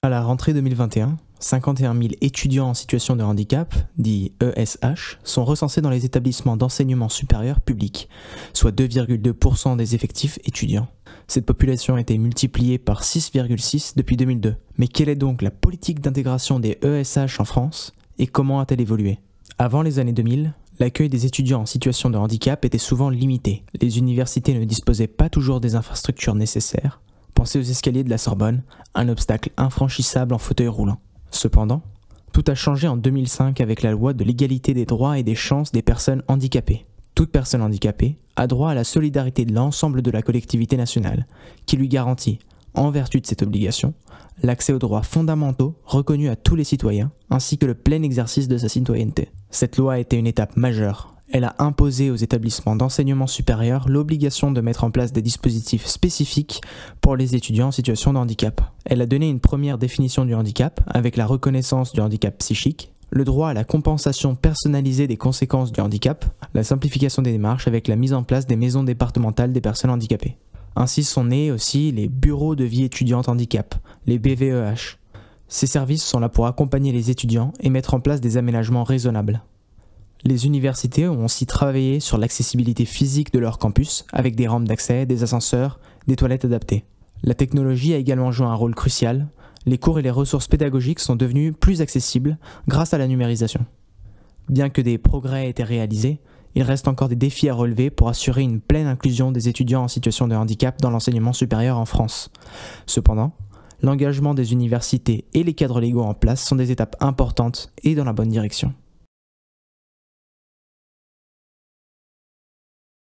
À la rentrée 2021, 51 000 étudiants en situation de handicap, dits ESH, sont recensés dans les établissements d'enseignement supérieur publics, soit 2,2% des effectifs étudiants. Cette population a été multipliée par 6,6 depuis 2002. Mais quelle est donc la politique d'intégration des ESH en France et comment a-t-elle évolué? Avant les années 2000, l'accueil des étudiants en situation de handicap était souvent limité. Les universités ne disposaient pas toujours des infrastructures nécessaires. Pensez aux escaliers de la Sorbonne, un obstacle infranchissable en fauteuil roulant. Cependant, tout a changé en 2005 avec la loi de l'égalité des droits et des chances des personnes handicapées. Toute personne handicapée a droit à la solidarité de l'ensemble de la collectivité nationale, qui lui garantit, en vertu de cette obligation, l'accès aux droits fondamentaux reconnus à tous les citoyens, ainsi que le plein exercice de sa citoyenneté. Cette loi a été une étape majeure. Elle a imposé aux établissements d'enseignement supérieur l'obligation de mettre en place des dispositifs spécifiques pour les étudiants en situation de handicap. Elle a donné une première définition du handicap, avec la reconnaissance du handicap psychique, le droit à la compensation personnalisée des conséquences du handicap, la simplification des démarches avec la mise en place des maisons départementales des personnes handicapées. Ainsi sont nés aussi les bureaux de vie étudiante handicap, les BVEH. Ces services sont là pour accompagner les étudiants et mettre en place des aménagements raisonnables. Les universités ont aussi travaillé sur l'accessibilité physique de leur campus, avec des rampes d'accès, des ascenseurs, des toilettes adaptées. La technologie a également joué un rôle crucial. Les cours et les ressources pédagogiques sont devenus plus accessibles grâce à la numérisation. Bien que des progrès aient été réalisés, il reste encore des défis à relever pour assurer une pleine inclusion des étudiants en situation de handicap dans l'enseignement supérieur en France. Cependant, l'engagement des universités et les cadres légaux en place sont des étapes importantes et dans la bonne direction.